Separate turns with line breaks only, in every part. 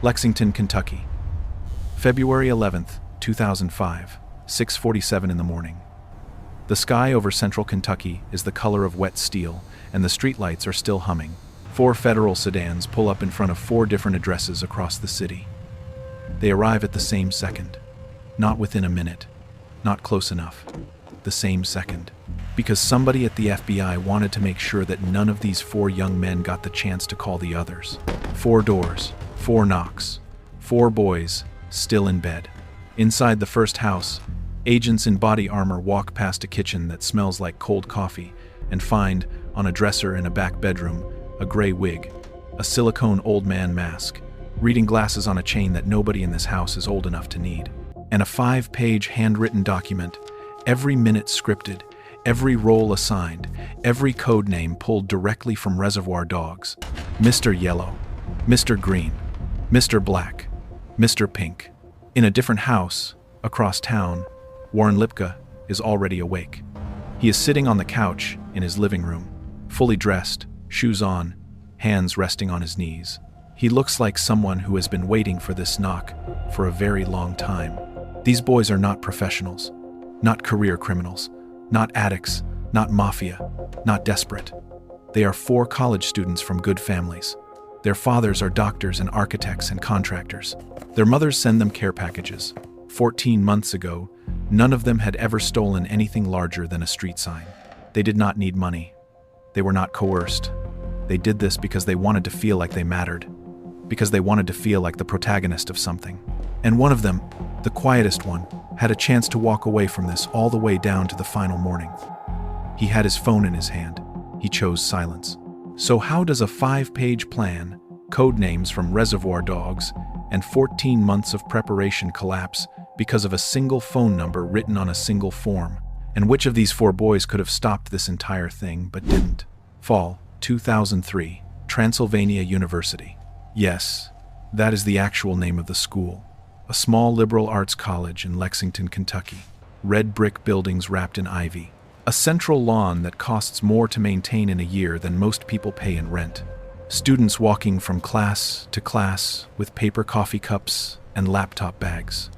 Lexington, Kentucky. February 11th, 2005, 6:47 in the morning. The sky over central Kentucky is the color of wet steel, and the streetlights are still humming. 4 federal sedans pull up in front of 4 different addresses across the city. They arrive at the same second. Not within a minute. Not close enough. The same second. Because somebody at the FBI wanted to make sure that none of these 4 young men got the chance to call the others. 4 doors, 4 knocks, 4 boys, still in bed. Inside the first house, agents in body armor walk past a kitchen that smells like cold coffee and find, on a dresser in a back bedroom, a gray wig, a silicone old man mask, reading glasses on a chain that nobody in this house is old enough to need, and a 5-page handwritten document, every minute scripted, every role assigned, every code name pulled directly from Reservoir Dogs. Mr. Yellow, Mr. Green, Mr. Black, Mr. Pink. In a different house, across town, Warren Lipka is already awake. He is sitting on the couch in his living room, fully dressed, shoes on, hands resting on his knees. He looks like someone who has been waiting for this knock for a very long time. These boys are not professionals, not career criminals, not addicts, not mafia, not desperate. They are 4 college students from good families. Their fathers are doctors and architects and contractors. Their mothers send them care packages. 14 months ago, none of them had ever stolen anything larger than a street sign. They did not need money. They were not coerced. They did this because they wanted to feel like they mattered, because they wanted to feel like the protagonist of something. And one of them, the quietest one, had a chance to walk away from this all the way down to the final morning. He had his phone in his hand. He chose silence. So how does a 5-page plan, code names from Reservoir Dogs, and 14 months of preparation collapse because of a single phone number written on a single form? And which of these 4 boys could have stopped this entire thing but didn't? Fall 2003, Transylvania University. Yes, that is the actual name of the school. A small liberal arts college in Lexington, Kentucky. Red brick buildings wrapped in ivy. A central lawn that costs more to maintain in a year than most people pay in rent. Students walking from class to class with paper coffee cups and laptop bags,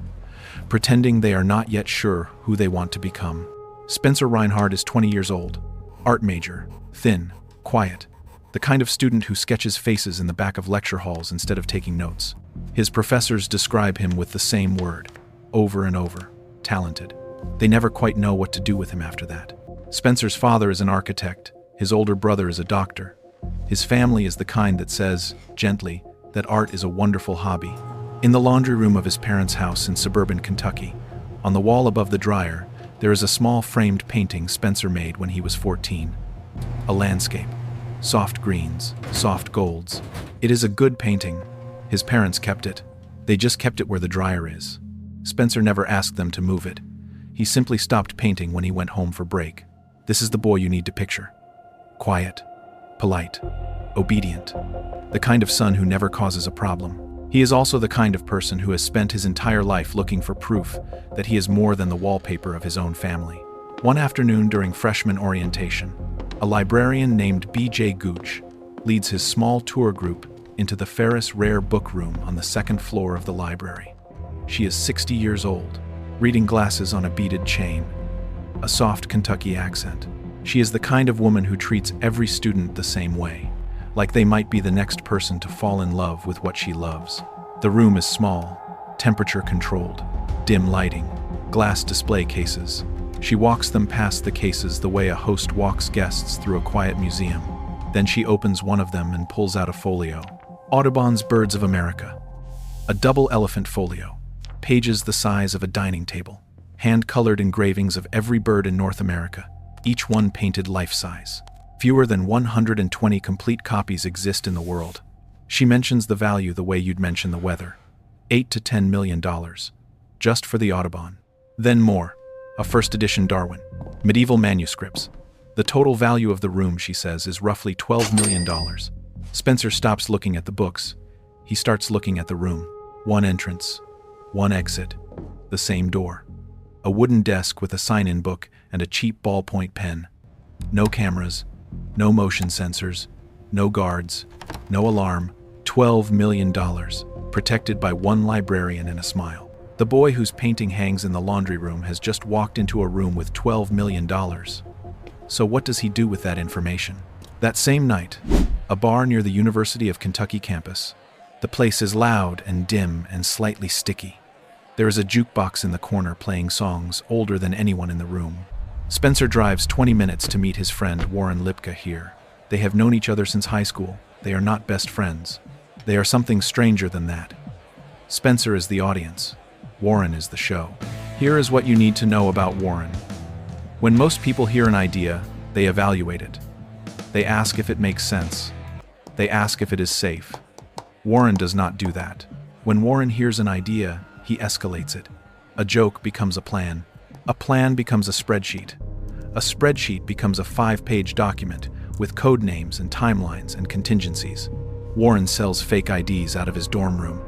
pretending they are not yet sure who they want to become. Spencer Reinhard is 20 years old, art major, thin, quiet, the kind of student who sketches faces in the back of lecture halls instead of taking notes. His professors describe him with the same word, over and over, talented. They never quite know what to do with him after that. Spencer's father is an architect, his older brother is a doctor. His family is the kind that says, gently, that art is a wonderful hobby. In the laundry room of his parents' house in suburban Kentucky, on the wall above the dryer, there is a small framed painting Spencer made when he was 14. A landscape. Soft greens, soft golds. It is a good painting. His parents kept it. They just kept it where the dryer is. Spencer never asked them to move it. He simply stopped painting when he went home for break. This is the boy you need to picture. Quiet, polite, obedient. The kind of son who never causes a problem. He is also the kind of person who has spent his entire life looking for proof that he is more than the wallpaper of his own family. One afternoon during freshman orientation, a librarian named B.J. Gooch leads his small tour group into the Ferris Rare book room on the 2nd floor of the library. She is 60 years old, reading glasses on a beaded chain, a soft Kentucky accent. She is the kind of woman who treats every student the same way, like they might be the next person to fall in love with what she loves. The room is small, temperature-controlled, dim lighting, glass display cases. She walks them past the cases the way a host walks guests through a quiet museum. Then she opens one of them and pulls out a folio. Audubon's Birds of America. A double elephant folio. Pages the size of a dining table. Hand-colored engravings of every bird in North America, each one painted life-size. Fewer than 120 complete copies exist in the world. She mentions the value the way you'd mention the weather. $8 to $10 million. Just for the Audubon. Then more. A first edition Darwin. Medieval manuscripts. The total value of the room, she says, is roughly $12 million. Spencer stops looking at the books. He starts looking at the room. One entrance. One exit. The same door. A wooden desk with a sign-in book and a cheap ballpoint pen. No cameras. No motion sensors. No guards. No alarm. $12 million. protected by one librarian and a smile. The boy whose painting hangs in the laundry room has just walked into a room with $12 million. So what does he do with that information? That same night, a bar near the University of Kentucky campus. The place is loud and dim and slightly sticky. There is a jukebox in the corner playing songs older than anyone in the room. Spencer drives 20 minutes to meet his friend Warren Lipka here. They have known each other since high school. They are not best friends. They are something stranger than that. Spencer is the audience. Warren is the show. Here is what you need to know about Warren. When most people hear an idea, they evaluate it. They ask if it makes sense. They ask if it is safe. Warren does not do that. When Warren hears an idea, he escalates it. A joke becomes a plan. A plan becomes a spreadsheet. A spreadsheet becomes a 5-page document with code names and timelines and contingencies. Warren sells fake IDs out of his dorm room.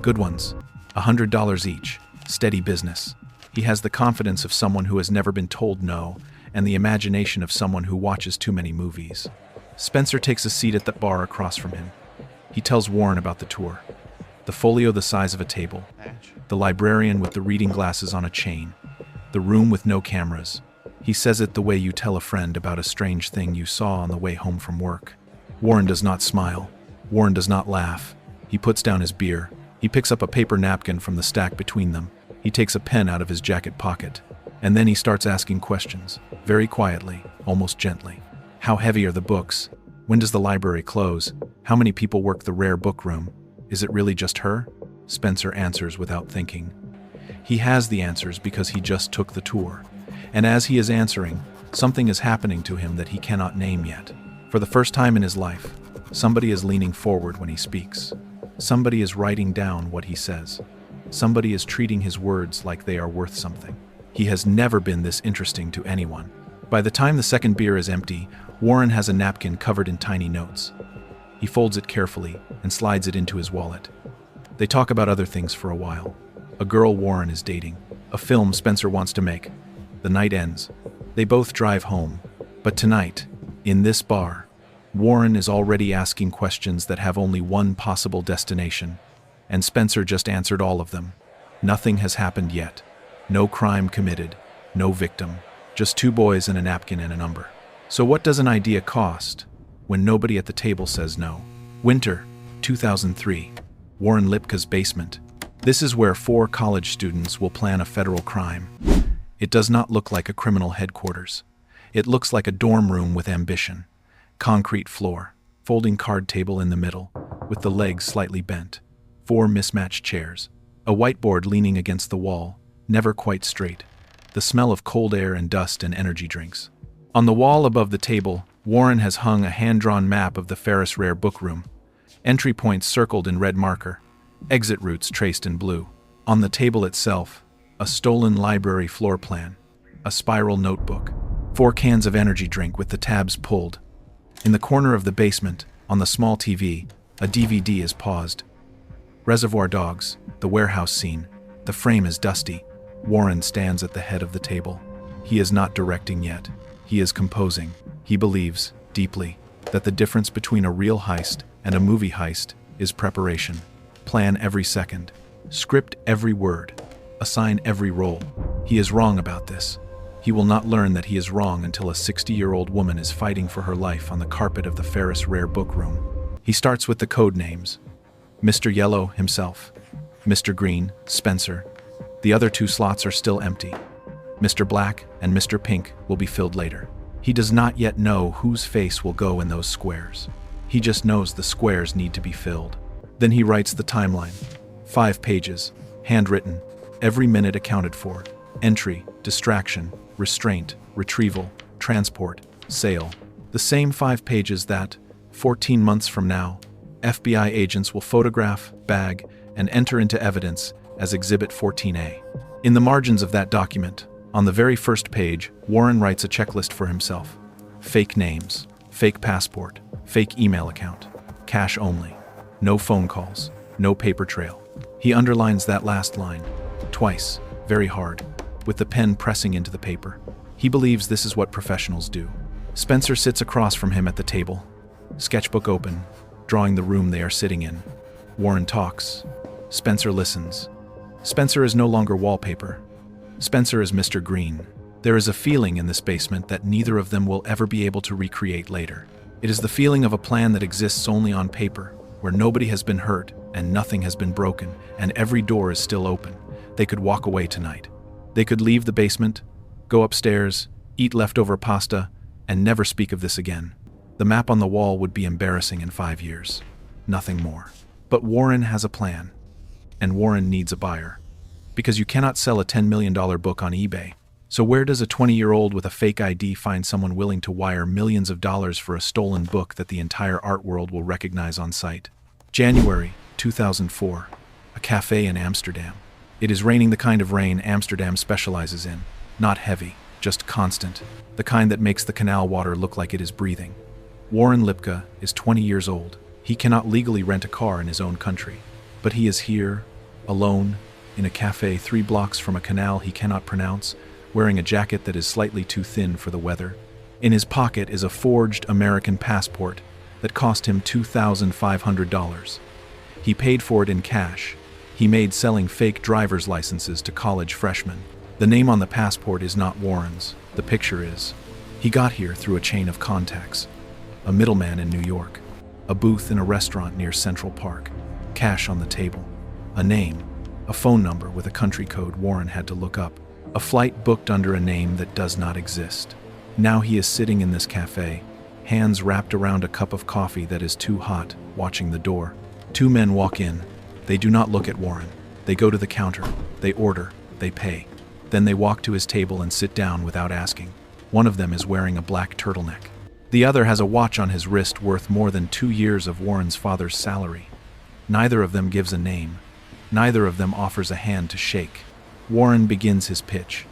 Good ones. $100 each. Steady business. He has the confidence of someone who has never been told no, and the imagination of someone who watches too many movies. Spencer takes a seat at the bar across from him. He tells Warren about the tour. The folio the size of a table. The librarian with the reading glasses on a chain. The room with no cameras. He says it the way you tell a friend about a strange thing you saw on the way home from work. Warren does not smile. Warren does not laugh. He puts down his beer. He picks up a paper napkin from the stack between them. He takes a pen out of his jacket pocket. And then he starts asking questions, very quietly, almost gently. How heavy are the books? When does the library close? How many people work the rare book room? Is it really just her? Spencer answers without thinking. He has the answers because he just took the tour. And as he is answering, something is happening to him that he cannot name yet. For the first time in his life, somebody is leaning forward when he speaks. Somebody is writing down what he says. Somebody is treating his words like they are worth something. He has never been this interesting to anyone. By the time the second beer is empty, Warren has a napkin covered in tiny notes. He folds it carefully and slides it into his wallet. They talk about other things for a while. A girl Warren is dating. A film Spencer wants to make. The night ends. They both drive home. But tonight, in this bar, Warren is already asking questions that have only one possible destination. And Spencer just answered all of them. Nothing has happened yet. No crime committed. No victim. Just two boys and a napkin and a number. So what does an idea cost when nobody at the table says no? Winter, 2003. Warren Lipka's basement. This is where 4 college students will plan a federal crime. It does not look like a criminal headquarters. It looks like a dorm room with ambition. Concrete floor, folding card table in the middle, with the legs slightly bent. 4 mismatched chairs. A whiteboard leaning against the wall, never quite straight. The smell of cold air and dust and energy drinks. On the wall above the table, Warren has hung a hand-drawn map of the Ferris Rare book room. Entry points circled in red marker. Exit routes traced in blue. On the table itself, a stolen library floor plan. A spiral notebook. 4 cans of energy drink with the tabs pulled. In the corner of the basement, on the small TV, a DVD is paused. Reservoir Dogs, the warehouse scene. The frame is dusty. Warren stands at the head of the table. He is not directing yet. He is composing. He believes, deeply, that the difference between a real heist and a movie heist is preparation. Plan every second. Script every word. Assign every role. He is wrong about this. He will not learn that he is wrong until a 60-year-old woman is fighting for her life on the carpet of the Ferris Rare book room. He starts with the code names. Mr. Yellow himself. Mr. Green, Spencer. The other 2 slots are still empty. Mr. Black and Mr. Pink will be filled later. He does not yet know whose face will go in those squares. He just knows the squares need to be filled. Then he writes the timeline. 5 pages, handwritten, every minute accounted for. Entry, distraction, restraint, retrieval, transport, sale. The same 5 pages that, 14 months from now, FBI agents will photograph, bag, and enter into evidence as Exhibit 14A. In the margins of that document, on the very first page, Warren writes a checklist for himself. Fake names, fake passport, fake email account, cash only, no phone calls, no paper trail. He underlines that last line, twice, very hard, with the pen pressing into the paper. He believes this is what professionals do. Spencer sits across from him at the table, sketchbook open, drawing the room they are sitting in. Warren talks. Spencer listens. Spencer is no longer wallpaper. Spencer is Mr. Green. There is a feeling in this basement that neither of them will ever be able to recreate later. It is the feeling of a plan that exists only on paper, where nobody has been hurt and nothing has been broken and every door is still open. They could walk away tonight. They could leave the basement, go upstairs, eat leftover pasta, and never speak of this again. The map on the wall would be embarrassing in 5 years. Nothing more. But Warren has a plan. And Warren needs a buyer. Because you cannot sell a $10 million book on eBay. So where does a 20-year-old with a fake ID find someone willing to wire millions of dollars for a stolen book that the entire art world will recognize on sight? January 2004. A cafe in Amsterdam. It is raining, the kind of rain Amsterdam specializes in. Not heavy, just constant. The kind that makes the canal water look like it is breathing. Warren Lipka is 20 years old. He cannot legally rent a car in his own country. But he is here, alone, in a cafe 3 blocks from a canal he cannot pronounce, wearing a jacket that is slightly too thin for the weather. In his pocket is a forged American passport that cost him $2,500. He paid for it in cash. He made selling fake driver's licenses to college freshmen. The name on the passport is not Warren's. The picture is. He got here through a chain of contacts. A middleman in New York. A booth in a restaurant near Central Park. Cash on the table. A name. A phone number with a country code Warren had to look up. A flight booked under a name that does not exist. Now he is sitting in this cafe, hands wrapped around a cup of coffee that is too hot, watching the door. 2 men walk in. They do not look at Warren. They go to the counter. They order. They pay. Then they walk to his table and sit down without asking. One of them is wearing a black turtleneck. The other has a watch on his wrist worth more than 2 years of Warren's father's salary. Neither of them gives a name. Neither of them offers a hand to shake. Warren begins his pitch.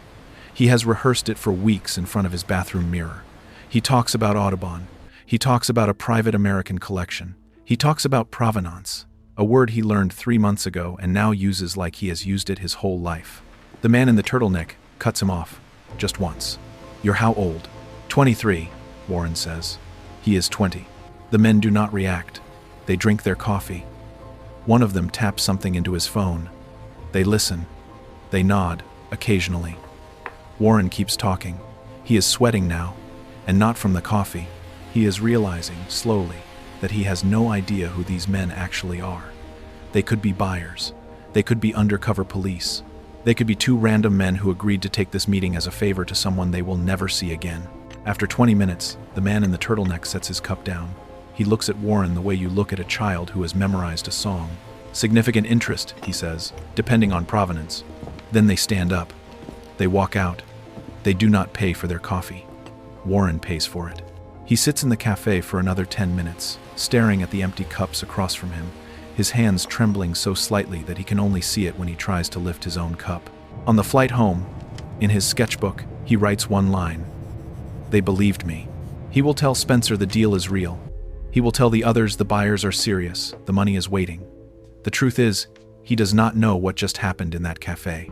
He has rehearsed it for weeks in front of his bathroom mirror. He talks about Audubon. He talks about a private American collection. He talks about provenance, a word he learned 3 months ago and now uses like he has used it his whole life. The man in the turtleneck cuts him off, just once. "You're how old?" 23, Warren says. He is 20. The men do not react. They drink their coffee. One of them taps something into his phone. They listen. They nod, occasionally. Warren keeps talking. He is sweating now, and not from the coffee. He is realizing, slowly, that he has no idea who these men actually are. They could be buyers. They could be undercover police. They could be 2 random men who agreed to take this meeting as a favor to someone they will never see again. After 20 minutes, the man in the turtleneck sets his cup down. He looks at Warren the way you look at a child who has memorized a song. "Significant interest," he says, "depending on provenance." Then they stand up. They walk out. They do not pay for their coffee. Warren pays for it. He sits in the cafe for another 10 minutes, staring at the empty cups across from him, his hands trembling so slightly that he can only see it when he tries to lift his own cup. On the flight home, in his sketchbook, he writes one line. "They believed me." He will tell Spencer the deal is real. He will tell the others the buyers are serious, the money is waiting. The truth is, he does not know what just happened in that cafe.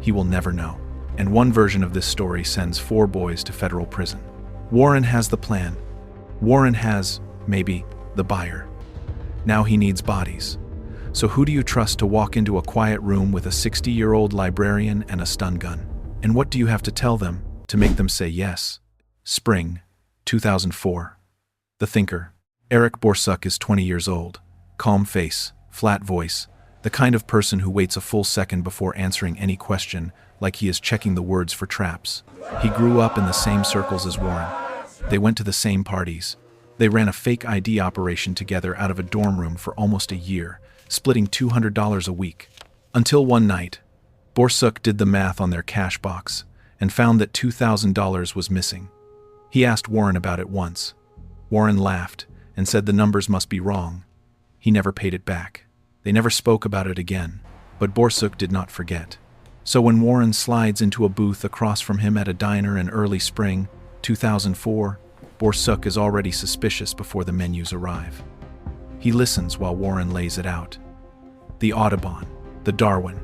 He will never know. And one version of this story sends 4 boys to federal prison. Warren has the plan. Warren has, maybe, the buyer. Now he needs bodies. So who do you trust to walk into a quiet room with a 60-year-old librarian and a stun gun? And what do you have to tell them to make them say yes? Spring, 2004. The thinker. Eric Borsuk is 20 years old. Calm face, flat voice. The kind of person who waits a full second before answering any question, like he is checking the words for traps. He grew up in the same circles as Warren. They went to the same parties. They ran a fake ID operation together out of a dorm room for almost a year, splitting $200 a week. Until one night, Borsuk did the math on their cash box and found that $2,000 was missing. He asked Warren about it once. Warren laughed and said the numbers must be wrong. He never paid it back. They never spoke about it again, but Borsuk did not forget. So when Warren slides into a booth across from him at a diner in early spring, 2004, Borsuk is already suspicious before the menus arrive. He listens while Warren lays it out. The Audubon, the Darwin,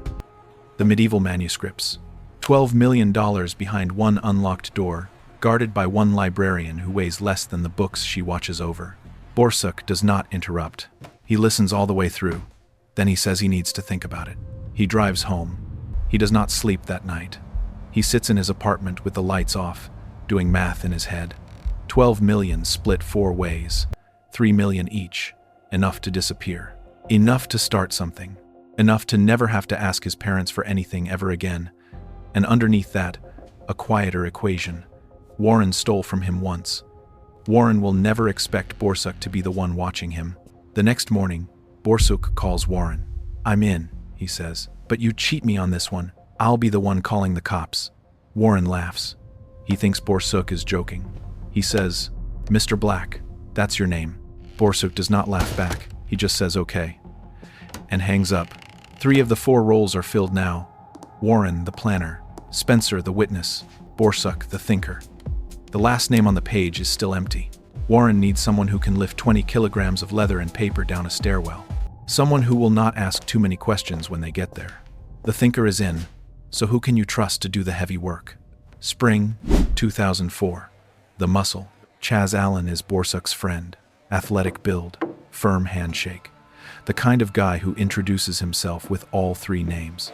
the medieval manuscripts, $12 million behind one unlocked door, guarded by one librarian who weighs less than the books she watches over. Borsuk does not interrupt. He listens all the way through. Then he says he needs to think about it. He drives home. He does not sleep that night. He sits in his apartment with the lights off, doing math in his head. 12 million split 4 ways, 3 million each, enough to disappear. Enough to start something. Enough to never have to ask his parents for anything ever again. And underneath that, a quieter equation. Warren stole from him once. Warren will never expect Borsuk to be the one watching him. The next morning, Borsuk calls Warren. "I'm in," he says, "but you cheat me on this one. I'll be the one calling the cops." Warren laughs. He thinks Borsuk is joking. He says, "Mr. Black, that's your name." Borsuk does not laugh back. He just says okay, and hangs up. 3 of the 4 roles are filled now. Warren, the planner; Spencer, the witness; Borsuk, the thinker. The last name on the page is still empty. Warren needs someone who can lift 20 kilograms of leather and paper down a stairwell. Someone who will not ask too many questions when they get there. The thinker is in, so who can you trust to do the heavy work? Spring, 2004. The muscle. Chaz Allen is Borsuk's friend. Athletic build, firm handshake. The kind of guy who introduces himself with all 3 names.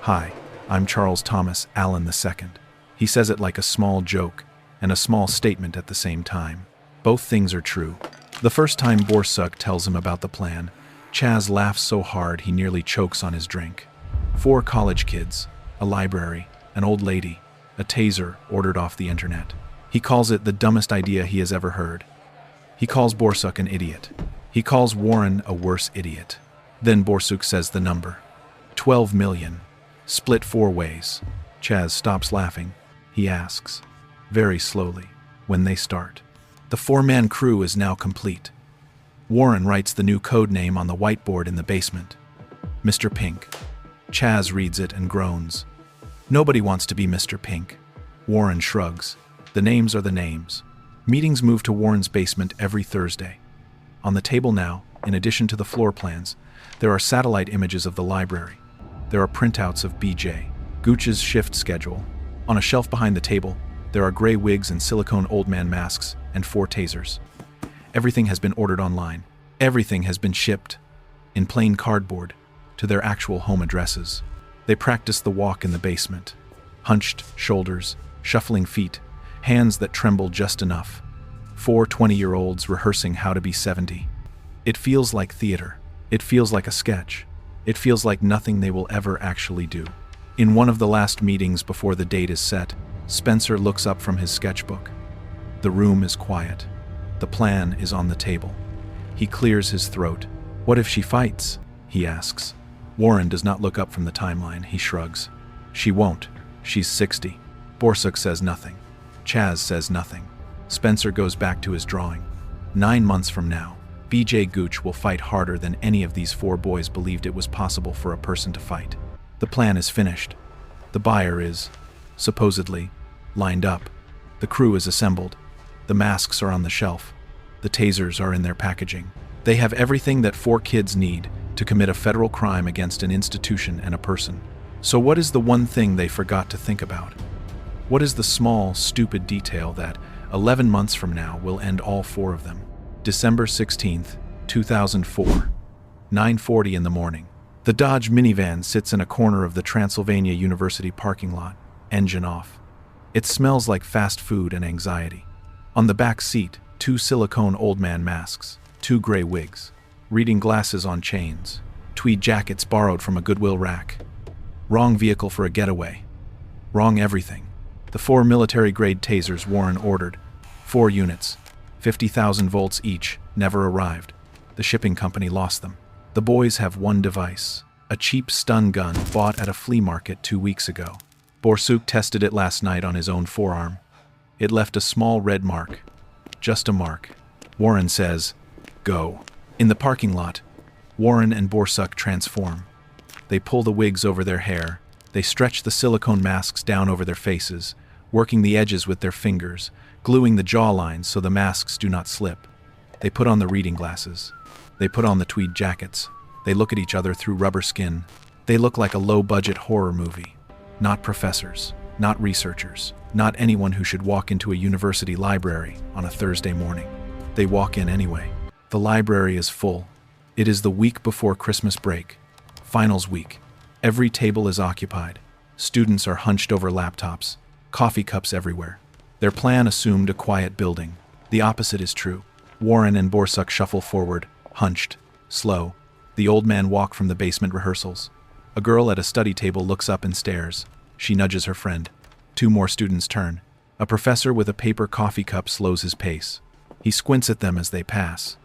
"Hi, I'm Charles Thomas Allen II. He says it like a small joke and a small statement at the same time. Both things are true. The first time Borsuk tells him about the plan, Chaz laughs so hard he nearly chokes on his drink. 4 college kids, a library, an old lady, a taser ordered off the internet. He calls it the dumbest idea he has ever heard. He calls Borsuk an idiot. He calls Warren a worse idiot. Then Borsuk says the number. 12 million. Split 4 ways. Chaz stops laughing. He asks, very slowly, when they start. The 4-man crew is now complete. Warren writes the new code name on the whiteboard in the basement. Mr. Pink. Chaz reads it and groans. Nobody wants to be Mr. Pink. Warren shrugs. The names are the names. Meetings move to Warren's basement every Thursday. On the table now, in addition to the floor plans, there are satellite images of the library. There are printouts of BJ, Gooch's shift schedule. On a shelf behind the table, there are gray wigs and silicone old man masks and 4 tasers. Everything has been ordered online. Everything has been shipped, in plain cardboard, to their actual home addresses. They practice the walk in the basement. Hunched shoulders, shuffling feet, hands that tremble just enough. 4 20-year-olds rehearsing how to be 70. It feels like theater. It feels like a sketch. It feels like nothing they will ever actually do. In one of the last meetings before the date is set, Spencer looks up from his sketchbook. The room is quiet. The plan is on the table. He clears his throat. What if she fights? He asks. Warren does not look up from the timeline. He shrugs. She won't. She's 60. Borsuk says nothing. Chaz says nothing. Spencer goes back to his drawing. 9 months from now, BJ Gooch will fight harder than any of these 4 boys believed it was possible for a person to fight. The plan is finished. The buyer is, supposedly, lined up. The crew is assembled. The masks are on the shelf. The tasers are in their packaging. They have everything that 4 kids need to commit a federal crime against an institution and a person. So what is the one thing they forgot to think about? What is the small, stupid detail that, 11 months from now, will end all 4 of them? December 16th, 2004, 9:40 in the morning. The Dodge minivan sits in a corner of the Transylvania University parking lot, engine off. It smells like fast food and anxiety. On the back seat, 2 silicone old man masks, 2 gray wigs, reading glasses on chains, tweed jackets borrowed from a Goodwill rack. Wrong vehicle for a getaway. Wrong everything. The 4 military-grade tasers Warren ordered, 4 units, 50,000 volts each, never arrived. The shipping company lost them. The boys have one device, a cheap stun gun bought at a flea market 2 weeks ago. Borsuk tested it last night on his own forearm. It left a small red mark. Just a mark. Warren says, "Go." In the parking lot, Warren and Borsuk transform. They pull the wigs over their hair. They stretch the silicone masks down over their faces, working the edges with their fingers, gluing the jawlines so the masks do not slip. They put on the reading glasses. They put on the tweed jackets. They look at each other through rubber skin. They look like a low-budget horror movie. Not professors, not researchers, not anyone who should walk into a university library on a Thursday morning. They walk in anyway. The library is full. It is the week before Christmas break. Finals week. Every table is occupied. Students are hunched over laptops. Coffee cups everywhere. Their plan assumed a quiet building. The opposite is true. Warren and Borsuk shuffle forward, hunched, slow. The old man walk from the basement rehearsals. A girl at a study table looks up and stares. She nudges her friend. 2 more students turn. A professor with a paper coffee cup slows his pace. He squints at them as they pass.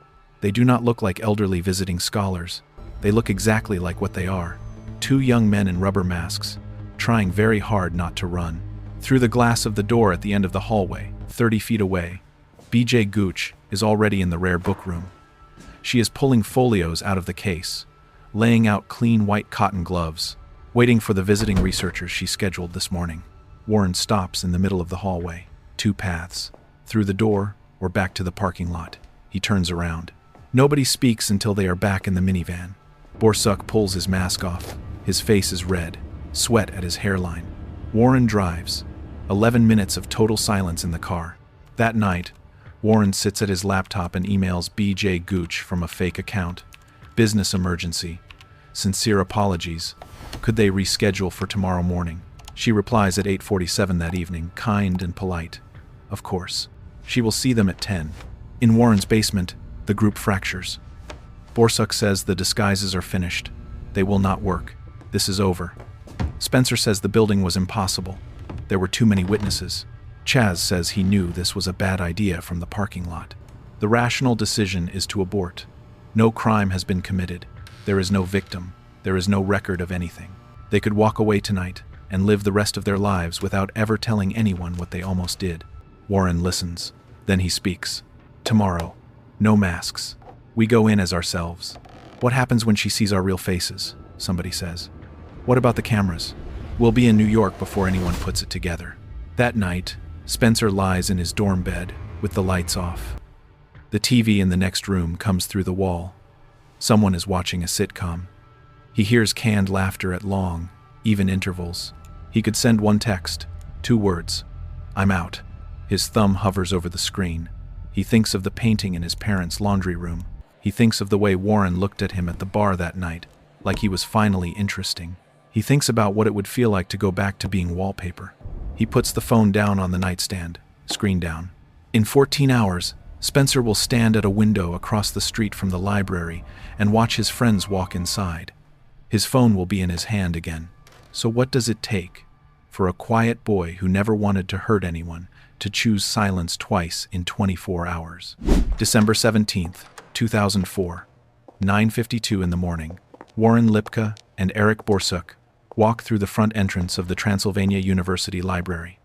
They do not look like elderly visiting scholars. They look exactly like what they are. 2 young men in rubber masks, trying very hard not to run. Through the glass of the door at the end of the hallway, 30 feet away, B.J. Gooch is already in the rare book room. She is pulling folios out of the case, laying out clean white cotton gloves, waiting for the visiting researchers she scheduled this morning. Warren stops in the middle of the hallway. 2 paths, through the door or back to the parking lot. He turns around. Nobody speaks until they are back in the minivan. Borsuk pulls his mask off. His face is red, sweat at his hairline. Warren drives. 11 minutes of total silence in the car. That night, Warren sits at his laptop and emails B.J. Gooch from a fake account. Business emergency. Sincere apologies. Could they reschedule for tomorrow morning? She replies at 8:47 that evening, kind and polite. Of course. She will see them at 10. In Warren's basement, the group fractures. Borsuk says the disguises are finished. They will not work. This is over. Spencer says the building was impossible. There were too many witnesses. Chaz says he knew this was a bad idea from the parking lot. The rational decision is to abort. No crime has been committed. There is no victim. There is no record of anything. They could walk away tonight and live the rest of their lives without ever telling anyone what they almost did. Warren listens. Then he speaks. Tomorrow. No masks. We go in as ourselves. What happens when she sees our real faces? Somebody says. What about the cameras? We'll be in New York before anyone puts it together. That night, Spencer lies in his dorm bed with the lights off. The TV in the next room comes through the wall. Someone is watching a sitcom. He hears canned laughter at long, even intervals. He could send 1 text, 2 words. I'm out. His thumb hovers over the screen. He thinks of the painting in his parents' laundry room. He thinks of the way Warren looked at him at the bar that night, like he was finally interesting. He thinks about what it would feel like to go back to being wallpaper. He puts the phone down on the nightstand, screen down. In 14 hours, Spencer will stand at a window across the street from the library and watch his friends walk inside. His phone will be in his hand again. So what does it take for a quiet boy who never wanted to hurt anyone to choose silence twice in 24 hours? December 17th, 2004, 9:52 in the morning. Warren Lipka and Eric Borsuk walk through the front entrance of the Transylvania University Library.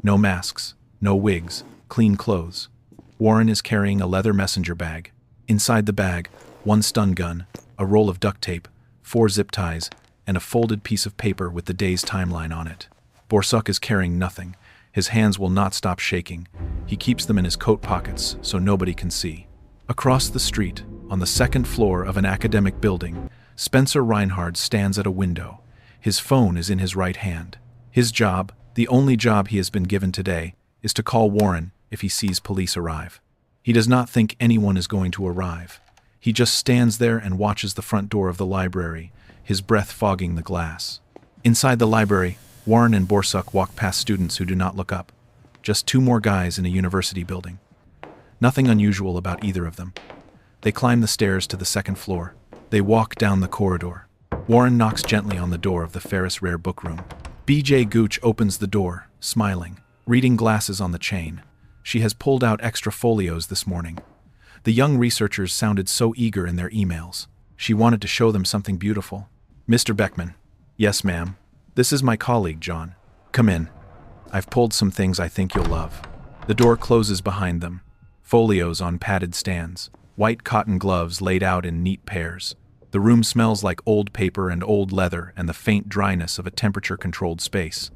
No masks, no wigs, clean clothes. Warren is carrying a leather messenger bag. Inside the bag, 1 stun gun, a roll of duct tape, 4 zip ties, and a folded piece of paper with the day's timeline on it. Borsuk is carrying nothing. His hands will not stop shaking. He keeps them in his coat pockets so nobody can see. Across the street, on the 2nd floor of an academic building, Spencer Reinhard stands at a window. His phone is in his right hand. His job, the only job he has been given today, is to call Warren if he sees police arrive. He does not think anyone is going to arrive. He just stands there and watches the front door of the library, his breath fogging the glass. Inside the library, Warren and Borsuk walk past students who do not look up. Just 2 more guys in a university building. Nothing unusual about either of them. They climb the stairs to the 2nd floor. They walk down the corridor. Warren knocks gently on the door of the Ferris Rare book room. B.J. Gooch opens the door, smiling, reading glasses on the chain. She has pulled out extra folios this morning. The young researchers sounded so eager in their emails. She wanted to show them something beautiful. Mr. Beckman. Yes, ma'am. This is my colleague, John. Come in. I've pulled some things I think you'll love. The door closes behind them. Folios on padded stands. White cotton gloves laid out in neat pairs. The room smells like old paper and old leather and the faint dryness of a temperature-controlled space.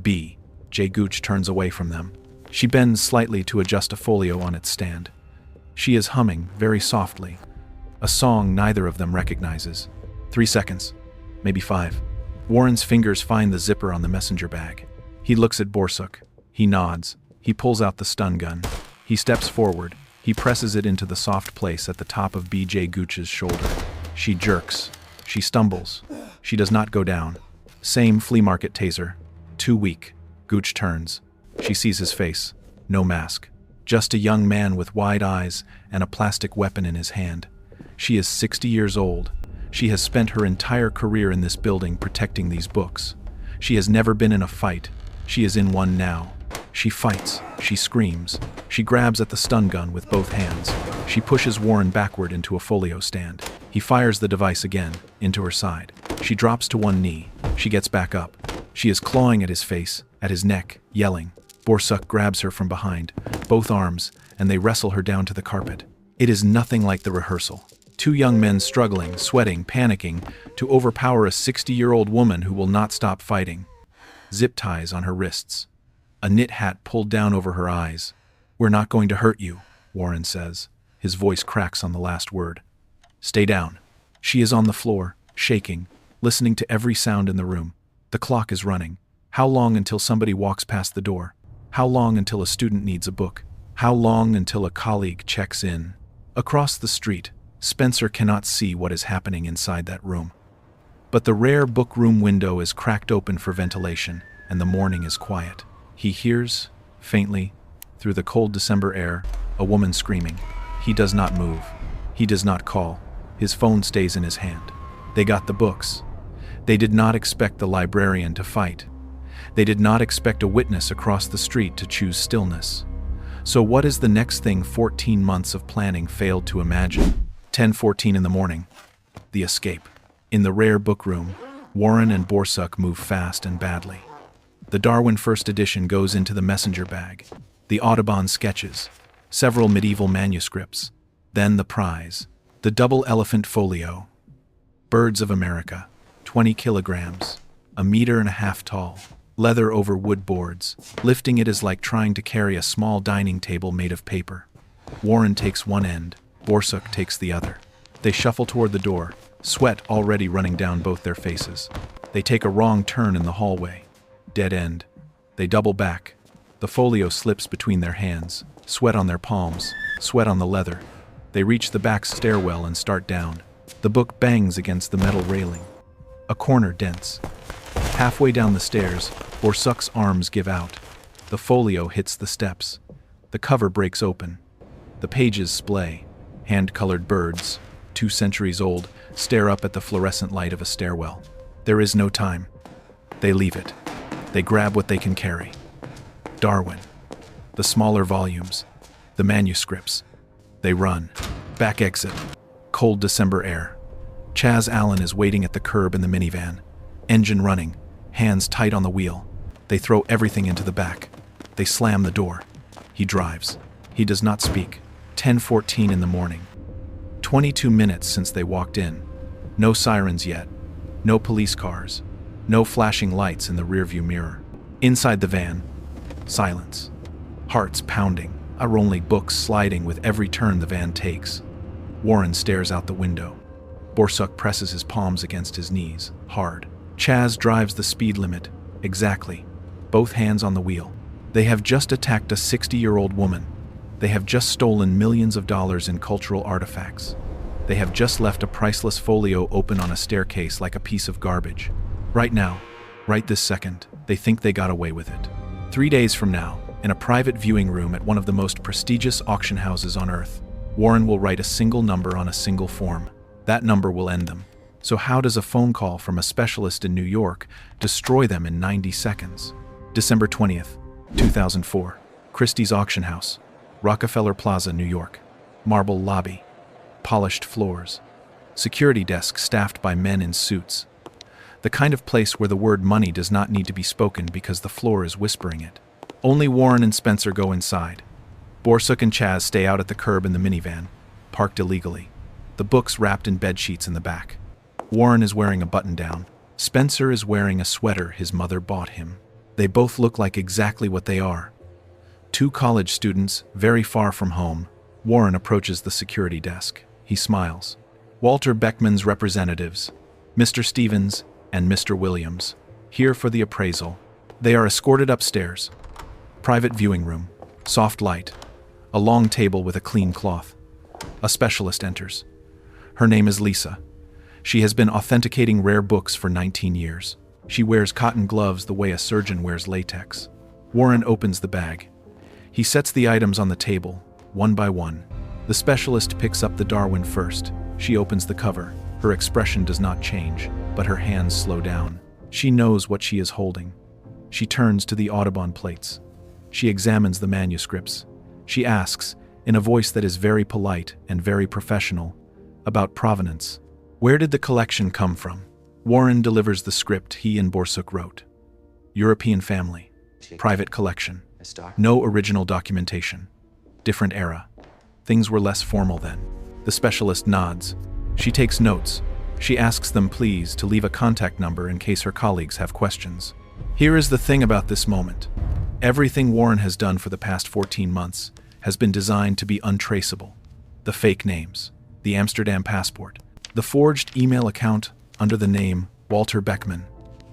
B.J. Gooch turns away from them. She bends slightly to adjust a folio on its stand. She is humming, very softly, a song neither of them recognizes. 3 seconds, maybe 5. Warren's fingers find the zipper on the messenger bag. He looks at Borsuk. He nods. He pulls out the stun gun. He steps forward. He presses it into the soft place at the top of B.J. Gooch's shoulder. She jerks. She stumbles. She does not go down. Same flea market taser. Too weak. Gooch turns. She sees his face. No mask. Just a young man with wide eyes and a plastic weapon in his hand. She is 60 years old. She has spent her entire career in this building protecting these books. She has never been in a fight. She is in one now. She fights. She screams. She grabs at the stun gun with both hands. She pushes Warren backward into a folio stand. He fires the device again, into her side. She drops to one knee. She gets back up. She is clawing at his face, at his neck, yelling. Borsuk grabs her from behind, both arms, and they wrestle her down to the carpet. It is nothing like the rehearsal. Two young men struggling, sweating, panicking, to overpower a 60-year-old woman who will not stop fighting. Zip ties on her wrists. A knit hat pulled down over her eyes. "We're not going to hurt you," Warren says. His voice cracks on the last word. "Stay down." She is on the floor, shaking, listening to every sound in the room. The clock is running. How long until somebody walks past the door? How long until a student needs a book? How long until a colleague checks in? Across the street, Spencer cannot see what is happening inside that room. But the rare book room window is cracked open for ventilation, and the morning is quiet. He hears, faintly, through the cold December air, a woman screaming. He does not move. He does not call. His phone stays in his hand. They got the books. They did not expect the librarian to fight. They did not expect a witness across the street to choose stillness. So what is the next thing 14 months of planning failed to imagine? 10:14 in the morning. The escape. In the rare book room, Warren and Borsuk move fast and badly. The Darwin first edition goes into the messenger bag. The Audubon sketches. Several medieval manuscripts. Then the prize. The double elephant folio. Birds of America. 20 kilograms. 1.5 meters tall. Leather over wood boards. Lifting it is like trying to carry a small dining table made of paper. Warren takes one end. Borsuk takes the other. They shuffle toward the door, sweat already running down both their faces. They take a wrong turn in the hallway. Dead end. They double back. The folio slips between their hands, sweat on their palms, sweat on the leather. They reach the back stairwell and start down. The book bangs against the metal railing. A corner dents. Halfway down the stairs, Borsuk's arms give out. The folio hits the steps. The cover breaks open. The pages splay. Hand-colored birds, 2 centuries old, stare up at the fluorescent light of a stairwell. There is no time. They leave it. They grab what they can carry. Darwin. The smaller volumes. The manuscripts. They run. Back exit. Cold December air. Chaz Allen is waiting at the curb in the minivan. Engine running. Hands tight on the wheel. They throw everything into the back. They slam the door. He drives. He does not speak. 10:14 in the morning. 22 minutes since they walked in. No sirens yet. No police cars. No flashing lights in the rearview mirror. Inside the van, silence. Hearts pounding. Only books sliding with every turn the van takes. Warren stares out the window. Borsuk presses his palms against his knees, hard. Chaz drives the speed limit, exactly. Both hands on the wheel. They have just attacked a 60-year-old woman. They have just stolen millions of dollars in cultural artifacts. They have just left a priceless folio open on a staircase like a piece of garbage. Right now, right this second, they think they got away with it. 3 days from now, in a private viewing room at one of the most prestigious auction houses on Earth, Warren will write a single number on a single form. That number will end them. So how does a phone call from a specialist in New York destroy them in 90 seconds? December 20th, 2004. Christie's Auction House. Rockefeller Plaza, New York. Marble lobby. Polished floors. Security desk staffed by men in suits. The kind of place where the word money does not need to be spoken because the floor is whispering it. Only Warren and Spencer go inside. Borsuk and Chaz stay out at the curb in the minivan, parked illegally. The books wrapped in bed sheets in the back. Warren is wearing a button-down. Spencer is wearing a sweater his mother bought him. They both look like exactly what they are. 2 college students, very far from home. Warren approaches the security desk. He smiles. Walter Beckman's representatives, Mr. Stevens and Mr. Williams, here for the appraisal. They are escorted upstairs. Private viewing room. Soft light. A long table with a clean cloth. A specialist enters. Her name is Lisa. She has been authenticating rare books for 19 years. She wears cotton gloves the way a surgeon wears latex. Warren opens the bag. He sets the items on the table, one by one. The specialist picks up the Darwin first. She opens the cover. Her expression does not change, but her hands slow down. She knows what she is holding. She turns to the Audubon plates. She examines the manuscripts. She asks, in a voice that is very polite and very professional, about provenance. Where did the collection come from? Warren delivers the script he and Borsuk wrote. European family. Private collection. No original documentation. Different era. Things were less formal then. The specialist nods. She takes notes. She asks them please to leave a contact number in case her colleagues have questions. Here is the thing about this moment. Everything Warren has done for the past 14 months has been designed to be untraceable. The fake names, the Amsterdam passport, the forged email account under the name Walter Beckman,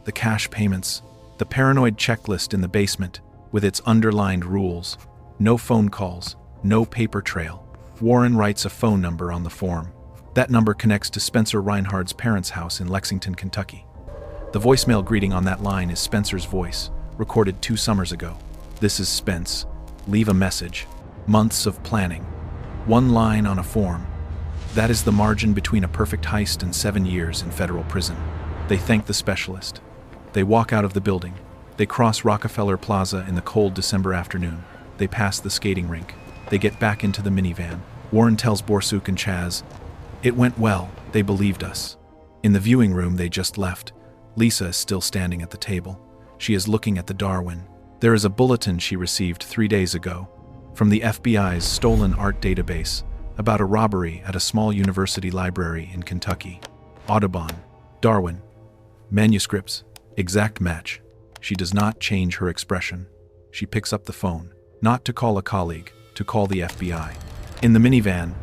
the cash payments, the paranoid checklist in the basement with its underlined rules, no phone calls, no paper trail. Warren writes a phone number on the form. That number connects to Spencer Reinhard's parents' house in Lexington, Kentucky. The voicemail greeting on that line is Spencer's voice, recorded 2 summers ago. This is Spence. Leave a message. Months of planning. 1 line on a form. That is the margin between a perfect heist and 7 years in federal prison. They thank the specialist. They walk out of the building. They cross Rockefeller Plaza in the cold December afternoon. They pass the skating rink. They get back into the minivan. Warren tells Borsuk and Chaz, "It went well. They believed us." In the viewing room they just left, Lisa is still standing at the table. She is looking at the Darwin. There is a bulletin she received 3 days ago from the FBI's stolen art database about a robbery at a small university library in Kentucky. Audubon, Darwin, manuscripts, exact match. She does not change her expression. She picks up the phone, not to call a colleague, to call the FBI. In the minivan,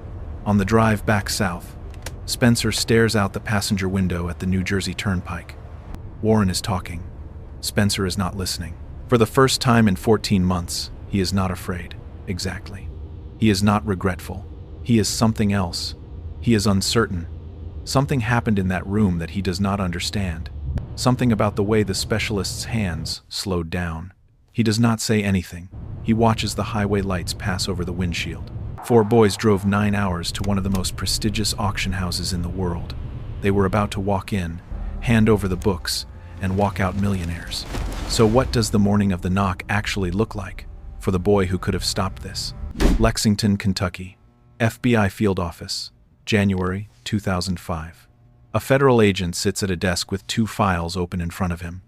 on the drive back south, Spencer stares out the passenger window at the New Jersey Turnpike. Warren is talking. Spencer is not listening. For the first time in 14 months, he is not afraid. Exactly. He is not regretful. He is something else. He is uncertain. Something happened in that room that he does not understand. Something about the way the specialist's hands slowed down. He does not say anything. He watches the highway lights pass over the windshield. 4 boys drove 9 hours to one of the most prestigious auction houses in the world. They were about to walk in, hand over the books, and walk out millionaires. So what does the morning of the knock actually look like for the boy who could have stopped this? Lexington, Kentucky. FBI Field Office. January 2005. A federal agent sits at a desk with 2 files open in front of him.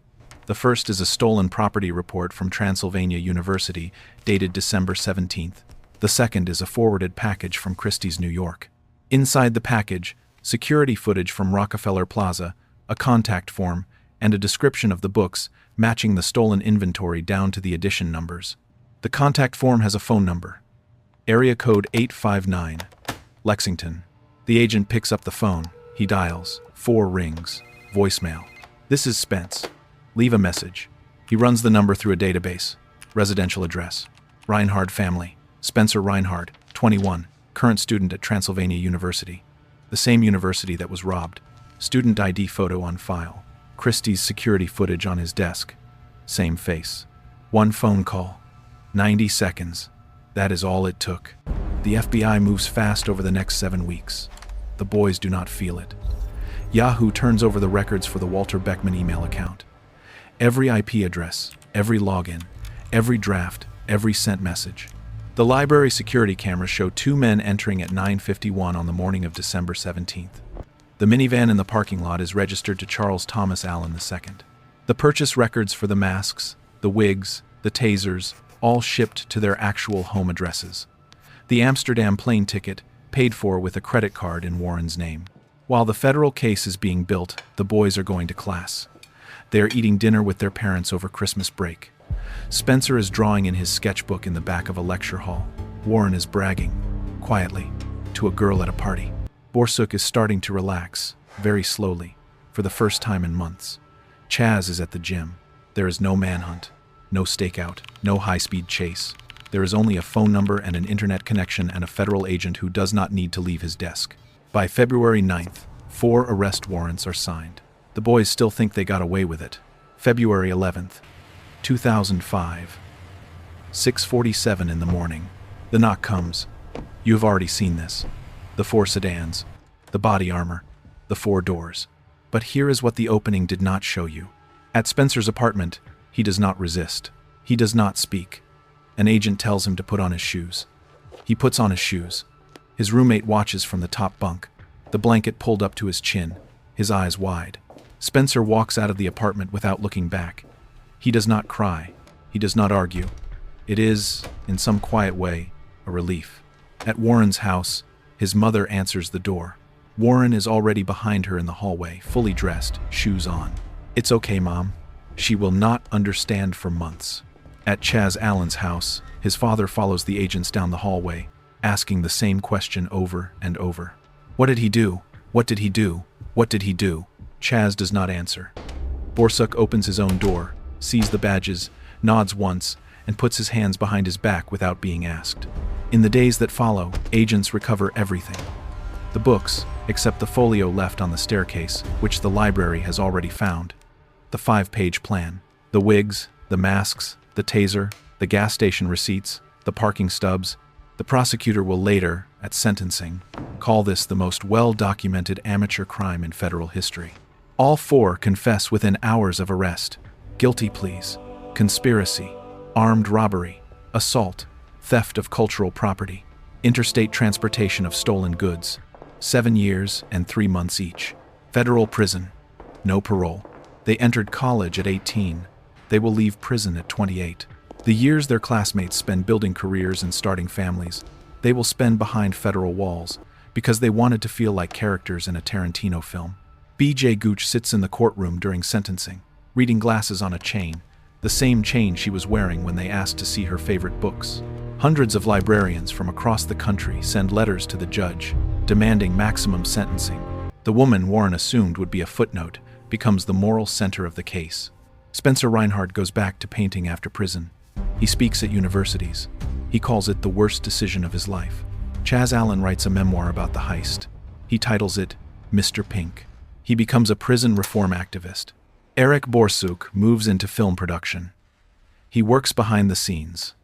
The first is a stolen property report from Transylvania University, dated December 17th. The second is a forwarded package from Christie's, New York. Inside the package, security footage from Rockefeller Plaza, a contact form, and a description of the books, matching the stolen inventory down to the edition numbers. The contact form has a phone number. Area code 859, Lexington. The agent picks up the phone. He dials. 4 rings. Voicemail. "This is Spence. Leave a message." He runs the number through a database. Residential address. Reinhard family. Spencer Reinhard, 21, current student at Transylvania University. The same university that was robbed. Student ID photo on file. Christie's security footage on his desk. Same face. 1 phone call. 90 seconds. That is all it took. The FBI moves fast over the next 7 weeks. The boys do not feel it. Yahoo turns over the records for the Walter Beckman email account. Every IP address, every login, every draft, every sent message. The library security cameras show 2 men entering at 9:51 on the morning of December 17th. The minivan in the parking lot is registered to Charles Thomas Allen II. The purchase records for the masks, the wigs, the tasers, all shipped to their actual home addresses. The Amsterdam plane ticket, paid for with a credit card in Warren's name. While the federal case is being built, the boys are going to class. They are eating dinner with their parents over Christmas break. Spencer is drawing in his sketchbook in the back of a lecture hall. Warren is bragging, quietly, to a girl at a party. Borsuk is starting to relax, very slowly, for the first time in months. Chaz is at the gym. There is no manhunt, no stakeout, no high-speed chase. There is only a phone number and an internet connection and a federal agent who does not need to leave his desk. By February 9th, 4 arrest warrants are signed. The boys still think they got away with it. February 11th, 2005, 6:47 in the morning. The knock comes. You have already seen this. The 4 sedans, the body armor, the 4 doors. But here is what the opening did not show you. At Spencer's apartment, he does not resist. He does not speak. An agent tells him to put on his shoes. He puts on his shoes. His roommate watches from the top bunk, the blanket pulled up to his chin, his eyes wide. Spencer walks out of the apartment without looking back. He does not cry. He does not argue. It is, in some quiet way, a relief. At Warren's house, his mother answers the door. Warren is already behind her in the hallway, fully dressed, shoes on. It's okay, Mom. She will not understand for months. At Chaz Allen's house, his father follows the agents down the hallway, asking the same question over and over. What did he do? What did he do? What did he do? Chaz does not answer. Borsuk opens his own door, sees the badges, nods once, and puts his hands behind his back without being asked. In the days that follow, agents recover everything. The books, except the folio left on the staircase, which the library has already found. The 5-page plan. The wigs, the masks, the taser, the gas station receipts, the parking stubs. The prosecutor will later, at sentencing, call this the most well-documented amateur crime in federal history. All 4 confess within hours of arrest. Guilty pleas, conspiracy, armed robbery, assault, theft of cultural property, interstate transportation of stolen goods. 7 years and 3 months each. Federal prison. No parole. They entered college at 18. They will leave prison at 28. The years their classmates spend building careers and starting families, they will spend behind federal walls because they wanted to feel like characters in a Tarantino film. B.J. Gooch sits in the courtroom during sentencing, reading glasses on a chain, the same chain she was wearing when they asked to see her favorite books. Hundreds of librarians from across the country send letters to the judge, demanding maximum sentencing. The woman Warren assumed would be a footnote becomes the moral center of the case. Spencer Reinhard goes back to painting after prison. He speaks at universities. He calls it the worst decision of his life. Chaz Allen writes a memoir about the heist. He titles it Mr. Pink. He becomes a prison reform activist. Eric Borsuk moves into film production. He works behind the scenes.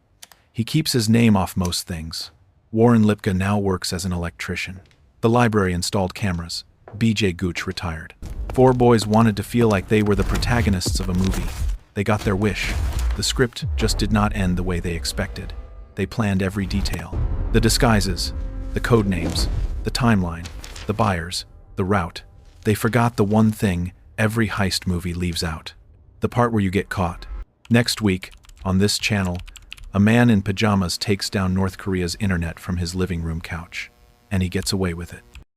He keeps his name off most things. Warren Lipka now works as an electrician. The library installed cameras. B.J. Gooch retired. 4 boys wanted to feel like they were the protagonists of a movie. They got their wish. The script just did not end the way they expected. They planned every detail. The disguises, the code names, the timeline, the buyers, the route. They forgot the one thing every heist movie leaves out. The part where you get caught. Next week, on this channel, a man in pajamas takes down North Korea's internet from his living room couch. And he gets away with it.